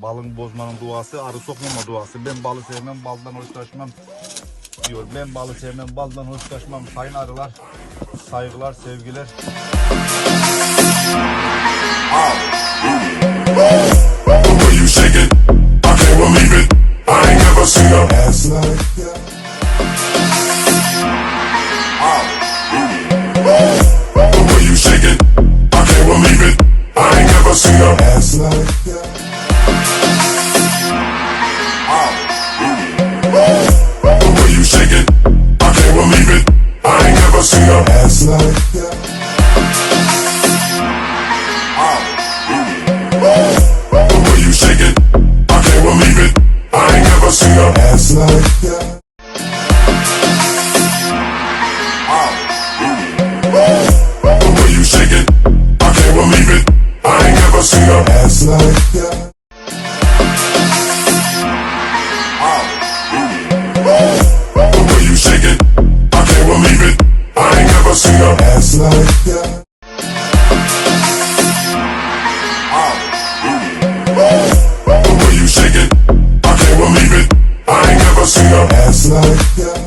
Balın bozmanın duası, arı sokmama duası. Ben balı sevmem, baldan hoşlaşmam diyor. Ben balı sevmem, baldan hoşlaşmam. Sayın arılar, saygılar, sevgiler. The way you shake it, I can't believe it. I ain't never seen a ass like that. The way you shake it, I can't believe it. I ain't never seen a ass like that. The way you shake it, I can't believe it. I ain't never seen a ass like that. The way you shake it, I can't believe it. I ain't never seen a ass like that. The way you shake it, I can't believe it. I ain't never seen a ass like that. The way you shake it, I can't believe it. I ain't never seen a ass like that. The way you shake it, I can't believe it. I ain't never seen a ass like that.